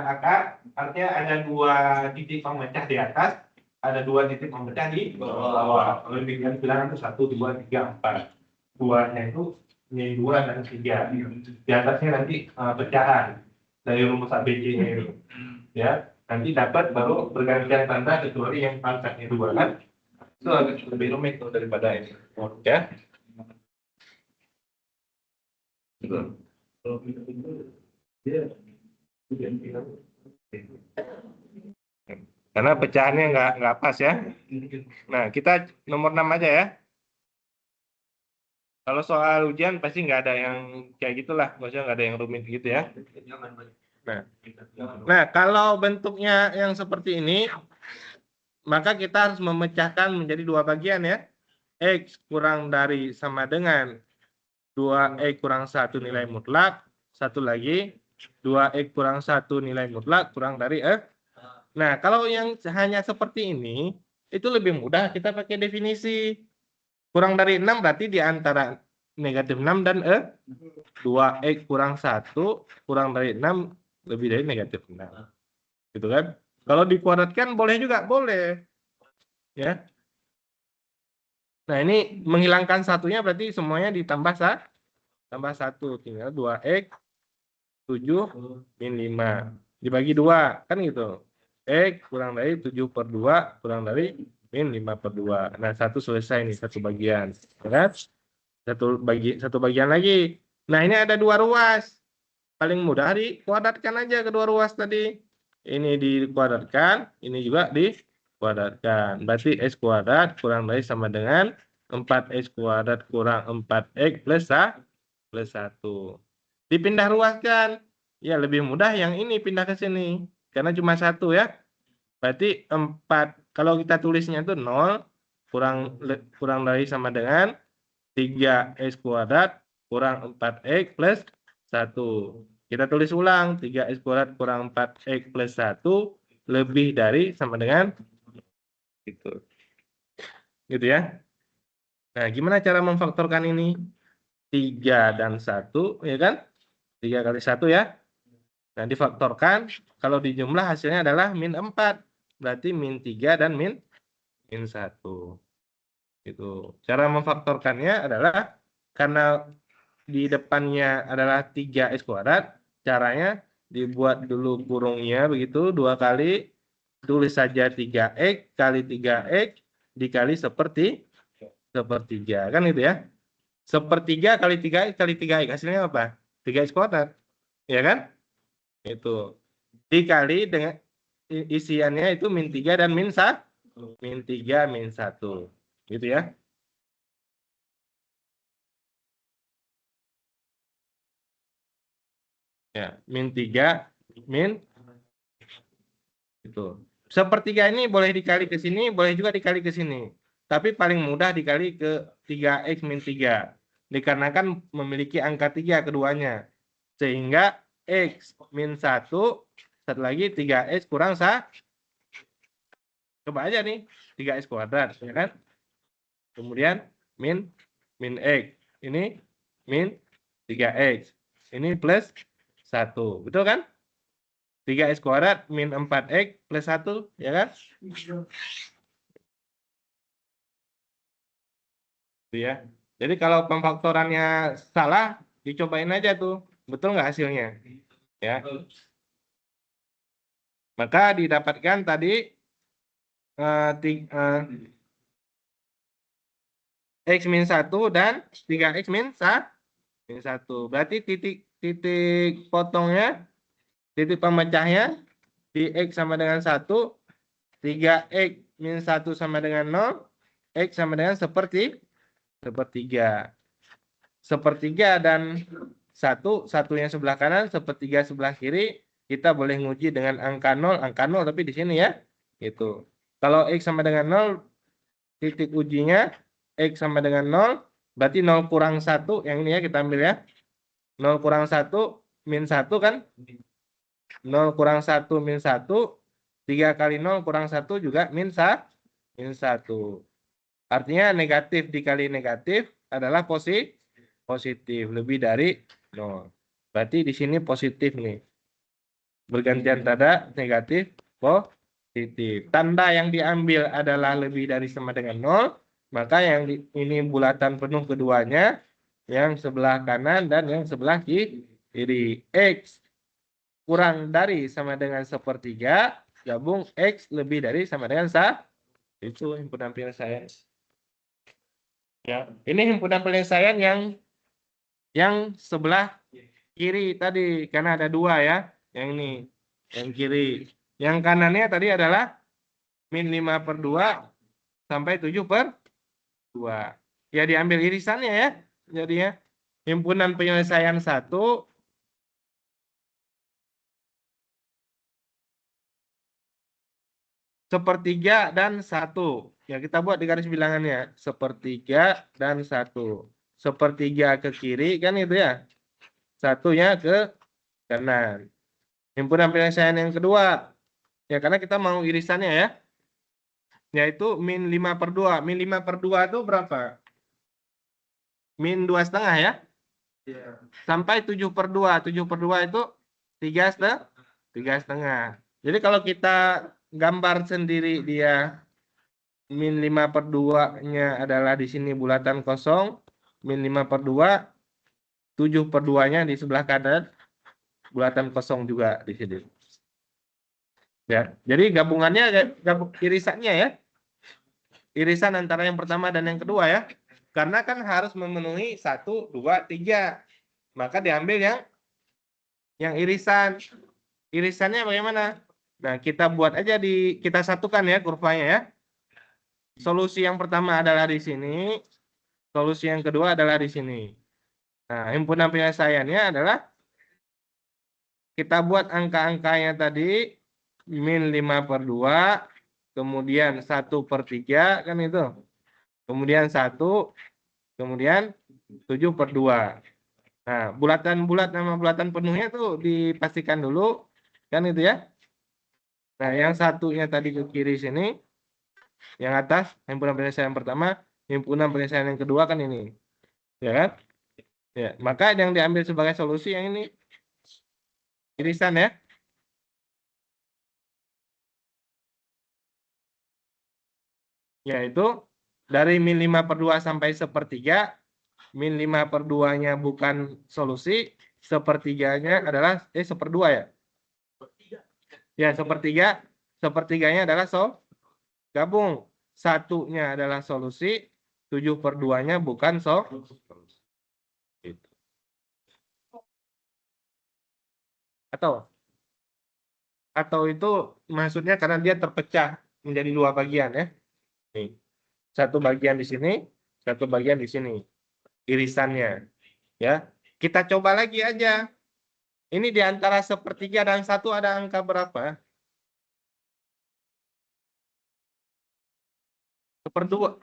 akar, artinya ada 2 titik pemecah di atas, ada 2 titik pemecah di bawah. Kalau dibilang bilangan itu 1, 2, 3, 4. 2-nya itu ini 2 dan 3. Di atasnya nanti pecahan dari rumus ABC-nya itu. Ya, nanti dapat baru bergantian tanda kecuali yang pangkatnya 2 kan. Itu agak lebih rumit tuh daripada ini. Ya. Karena pecahannya nggak pas ya. Nah, kita nomor 6 aja ya. Kalau soal ujian pasti nggak ada yang kayak gitulah, maksudnya nggak ada yang rumit gitu ya. Nah, kalau bentuknya yang seperti ini, maka kita harus memecahkan menjadi 2 bagian ya. X kurang dari sama dengan 2X kurang 1 nilai mutlak. Satu lagi 2X kurang 1 nilai mutlak kurang dari X. Nah, kalau yang hanya seperti ini, itu lebih mudah kita pakai definisi. Kurang dari 6 berarti di antara negatif 6 dan 2X kurang 1 kurang dari 6 lebih dari negatif 6. Gitu kan? Kalau dikuadratkan boleh juga, boleh. Ya. Nah, ini menghilangkan satunya berarti semuanya ditambah tambah 1. Tinggal 2x 7 min 5. Dibagi 2, kan gitu. X kurang dari 7/2 kurang dari min 5/2. Nah, satu selesai nih, satu bagian. Ya kan? Satu bagian lagi. Nah, ini ada 2 ruas. Paling mudah dikuadratkan aja kedua ruas tadi. Ini dikuadratkan, ini juga dikuadratkan. Berarti x kuadrat kurang dari sama dengan 4x kuadrat kurang 4x plus 1. Dipindah ruaskan. Ya, lebih mudah yang ini pindah ke sini. Karena cuma 1 ya. Berarti 4. Kalau kita tulisnya itu 0 kurang dari sama dengan 3x kuadrat kurang 4x plus 1. Kita tulis ulang, 3x kuadrat kurang 4x plus 1 lebih dari sama dengan itu. Gitu ya. Nah, gimana cara memfaktorkan ini? 3 dan 1, ya kan? 3 kali 1 ya. Nah, difaktorkan, kalau dijumlah hasilnya adalah min 4. Berarti min 3 dan min 1. Gitu. Cara memfaktorkannya adalah karena di depannya adalah 3x kuadrat, caranya dibuat dulu kurungnya begitu 2 kali, tulis saja 3x kali 3x dikali sepertiga, kan itu ya. Sepertiga kali 3x kali 3x hasilnya apa? 3x kuadrat, ya kan? Itu dikali dengan isiannya itu min 3 dan min 1. Min 3 min 1. Gitu ya. Ya, min 3 min itu. Sepertiga ini boleh dikali ke sini, boleh juga dikali ke sini. Tapi paling mudah dikali ke 3x min 3. Dikarenakan memiliki angka 3 keduanya. Sehingga x min 1, satu lagi 3x kurang 1. Coba aja nih, 3x kuadrat, ya kan? Kemudian min x. Ini min 3x. Ini plus 1. Betul kan? 3x kuadrat min 4x plus 1, ya kan? Ya. Jadi kalau pemfaktorannya salah, dicobain aja tuh. Betul nggak hasilnya? Ya. Maka didapatkan tadi x min 1 dan 3x min 1. Berarti titik potongnya, titik pemecahnya di x sama dengan 1, 3x min 1 sama dengan 0, x sama dengan sepertiga. Sepertiga dan satunya sebelah kanan, sepertiga sebelah kiri, kita boleh nguji dengan angka 0 tapi di sini ya. Gitu. Kalau x sama dengan 0, titik ujinya x sama dengan 0, berarti 0 kurang 1, yang ini ya kita ambil ya. 0 kurang 1 min 1 kan? 0 kurang 1 min 1, 3 kali 0 kurang 1 juga min 1. Artinya negatif dikali negatif adalah positif, lebih dari 0. Berarti di sini positif nih. Bergantian tanda negatif, positif. Tanda yang diambil adalah lebih dari sama dengan 0, maka yang ini bulatan penuh keduanya, yang sebelah kanan dan yang sebelah kiri. X kurang dari sama dengan sepertiga, gabung X lebih dari sama dengan 1. Itu himpunan penyelesaian. Ya, ini himpunan penyelesaian yang sebelah kiri tadi, karena ada 2 ya. Yang ini, yang kiri. Yang kanannya tadi adalah min 5/2 sampai 7/2. Ya, diambil irisannya ya. Jadi ya, himpunan penyelesaian 1 sepertiga dan 1. Ya, kita buat di garis bilangannya. Sepertiga dan 1. Sepertiga ke kiri kan itu ya. Satunya ke kanan. Himpunan penyelesaian yang kedua. Ya, karena kita mau irisannya ya. Yaitu min 5/2. Min 5/2 itu berapa? Min 2,5 ya. Sampai 7/2. 7/2 itu 3,5. Jadi kalau kita gambar sendiri dia min 5/2-nya adalah di sini bulatan kosong, min 5/2, 7/2-nya di sebelah kanan bulatan kosong juga di sini. Ya, jadi gabungannya irisannya ya. Irisan antara yang pertama dan yang kedua ya. Karena kan harus memenuhi 1, 2, 3. Maka diambil yang irisan. Irisannya bagaimana? Nah, kita buat aja kita satukan ya kurvanya ya. Solusi yang pertama adalah di sini, solusi yang kedua adalah di sini. Nah, himpunan penyelesaiannya adalah kita buat angka-angkanya tadi min 5/2, kemudian 1/3 kan itu. Kemudian 1, kemudian 7/2. Nah, bulatan-bulat nama bulatan penuhnya tuh dipastikan dulu kan itu ya. Nah, yang satunya tadi ke kiri sini, yang atas himpunan penyelesaian pertama, himpunan penyelesaian yang kedua kan ini. Ya kan? Ya, maka yang diambil sebagai solusi yang ini irisan ya. Yaitu dari min 5/2 sampai 1/3, min 5/2-nya bukan solusi, 1/3-nya adalah 1/2 ya. Ya, 1/3, 1/3-nya adalah gabung. Satunya adalah solusi, 7/2-nya bukan solusi. Gitu. Atau itu maksudnya karena dia terpecah menjadi 2 bagian ya. Nih. Satu bagian di sini, satu bagian di sini. Irisannya. Ya. Kita coba lagi aja. Ini di antara 1/3 dan 1 ada angka berapa? 1/2.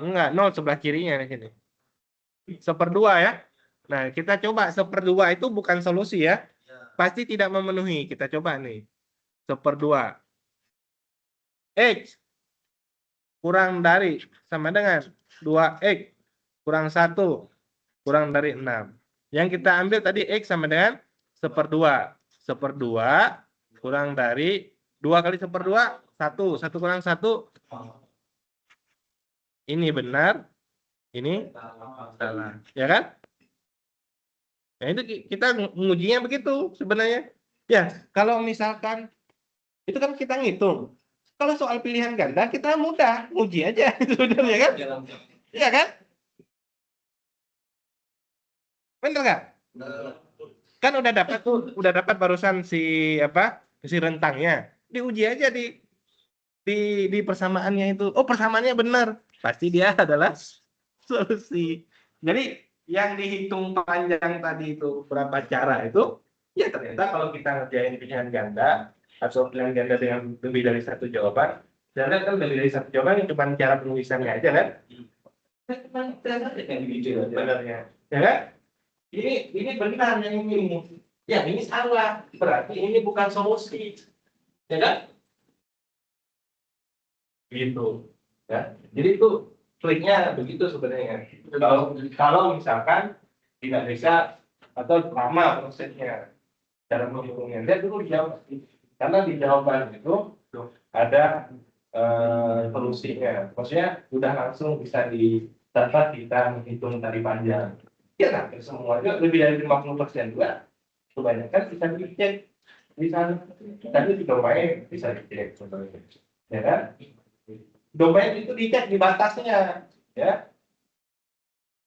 Enggak, 0 sebelah kirinya di sini. 1/2 ya. Nah, kita coba 1/2 itu bukan solusi ya. Pasti tidak memenuhi. Kita coba nih. 1/2. X kurang dari sama dengan 2X kurang 1 kurang dari 6. Yang kita ambil tadi X sama dengan 1/2. 1/2 kurang dari 2 kali 1/2, 1. 1 kurang 1. Ini benar, ini salah. Ya kan? Nah, itu kita mengujinya begitu sebenarnya. Ya, kalau misalkan itu kan kita ngitung. Kalau soal pilihan ganda kita mudah, uji aja sebenarnya kan? Iya kan? Bener nggak? Kan udah dapat barusan si rentangnya. Diuji aja di persamaannya itu. Oh, persamaannya benar. Pasti dia adalah solusi. Jadi yang dihitung panjang tadi itu berapa cara itu, ya ternyata kalau kita ngerjain pilihan ganda atau pilihan ganda dengan lebih dari satu jawaban, ternyata kan lebih dari satu jawaban cuma cara penulisannya aja kan? Benarnya, ya kan? Ini benar yang ini. Ya ini salah. Berarti ini bukan solusi. Ya kan? Gitu. Ya. Jadi itu triknya begitu sebenarnya. Kalau misalkan tidak bisa atau lama prosesnya cara menghitungnya, lihat dulu dijawab. Karena di jawaban itu ada solusinya. Maksudnya udah langsung bisa tanpa kita menghitung tadi panjang. Ya kan, semuanya lebih dari 50% juga. Kebanyakan bisa dicek. Bisa tadi di domain bisa dicek contohnya. Ya kan? Domain itu dicek di batasnya, ya.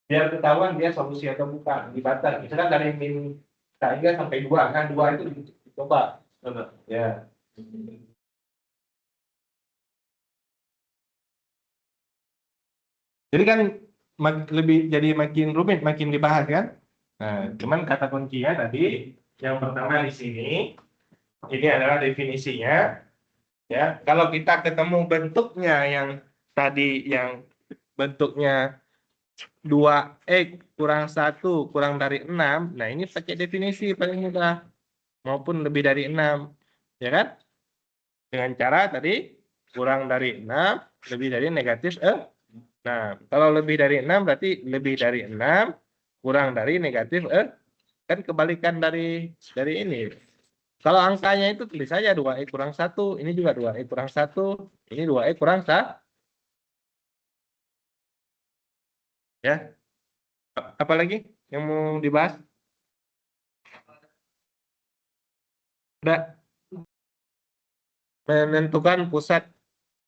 Biar ketahuan dia solusi atau bukan di batas. Misalnya dari min 3 sampai 2 kan 2 itu dicoba. Ya. Jadi kan jadi makin rumit, makin dibahas kan. Nah, cuman kata kuncinya tadi yang pertama di sini ini adalah definisinya. Ya, kalau kita ketemu bentuknya yang tadi yang bentuknya 2X kurang 1 kurang dari 6, nah ini pakai definisi paling mudah maupun lebih dari 6, ya kan? Dengan cara tadi kurang dari 6 lebih dari negatif Nah, kalau lebih dari 6 berarti lebih dari 6 kurang dari negatif kan kebalikan dari ini. Kalau angkanya itu tulis saja 2E kurang 1, ini juga 2E kurang 1, ini 2E kurang 1. Ya. Apalagi yang mau dibahas? Udah. Menentukan pusat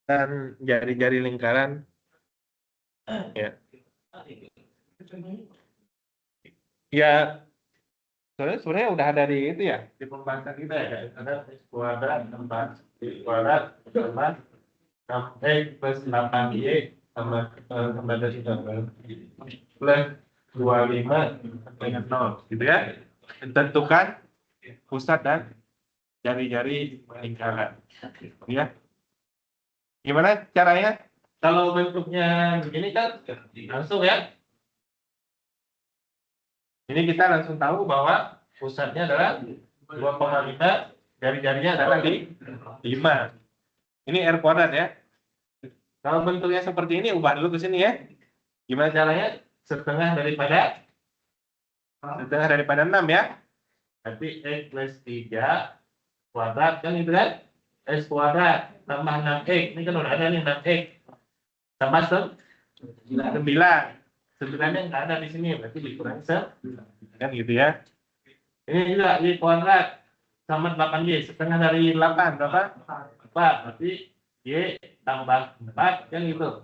dan jari-jari lingkaran. Ya. Ya, sebenarnya udah ada di itu ya, di pembahasan kita ya. Ada X kuadrat tambah Y kuadrat tambah 6X plus 8Y tambah dari plus 25 dengan 0 gitu ya. Tentukan pusat dan jari-jari lingkaran. Ya. Gimana caranya? Kalau bentuknya begini kan langsung ya. Ini kita langsung tahu bahwa pusatnya adalah 2,5, jari-jarinya adalah di 5. Ini R kuadrat ya. Kalau bentuknya seperti ini, ubah dulu ke sini ya. Gimana caranya? Setengah daripada 6 ya. Berarti X plus 3 kuadrat kan itu kan? X kuadrat tambah 6X. Ini kan udah ada nih 6X. Tambah 9. 9-nya nggak ada di sini. Berarti dikurangi 9. Kan gitu ya. Ini juga Y kuadrat sama 8Y. Setengah dari 8 berapa? 4. Berarti Y tambah 4 kan gitu.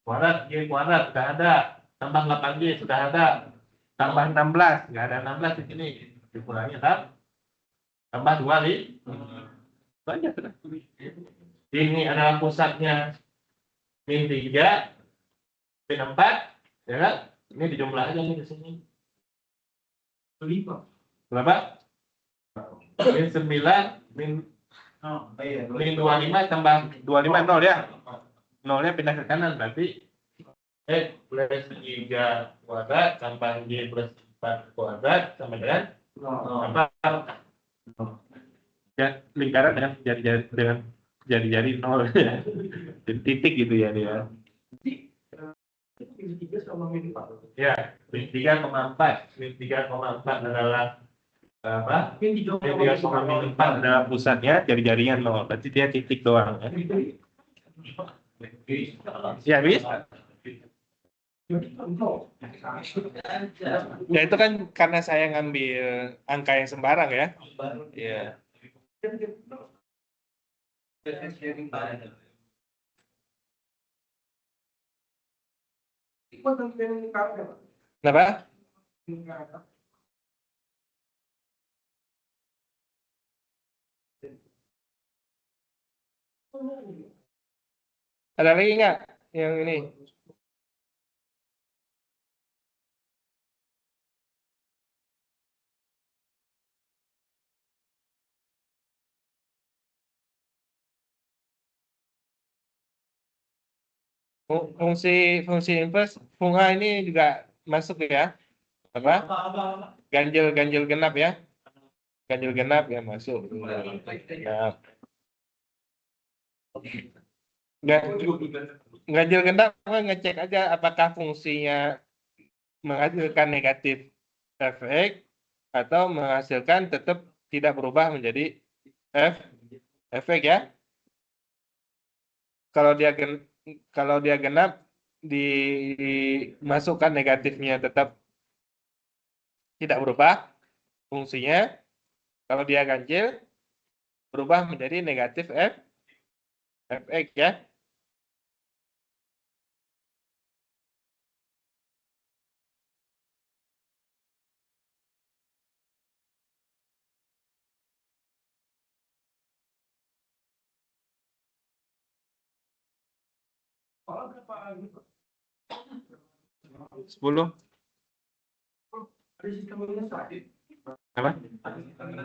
Kuadrat Y kuadrat sudah ada. Tambah 8Y sudah ada. Tambah 16. Nggak ada 16 di sini. Dikurangi 6. Tambah 2 nih. Banyak sudah. Ini adalah pusatnya min 3, min 4. Ya kan? Ini dijumlah aja nih di sini. Berapa? Min 9, min 25 tambah 25 0 ya. 0-nya pindah ke kanan berarti X plus 3 kuadrat tambah Y plus 4 kuadrat sama dengan apa? Ya, lingkaran dengan jari-jari 0 ya. Jadi titik gitu ya dia. Ya, min 3,4. Min 3,4 adalah apa? Min 3,4 adalah pusatnya, jari-jarinya 0. Berarti dia titik doang ya. Ya, bisa. Ya itu kan karena saya ngambil angka yang sembarang ya. Iya. Kenapa? Ada lagi nggak yang ini? Fungsi inverse, fungsi ini juga masuk ya? Apa? Ganjil genap ya? Ganjil genap ya masuk. Genap. Ganjil genap ngecek aja apakah fungsinya menghasilkan negatif fx atau menghasilkan tetap tidak berubah menjadi fx ya. Kalau dia genap dimasukkan negatifnya tetap tidak berubah fungsinya. Kalau dia ganjil berubah menjadi negatif fx ya. Sepuluh. Apa?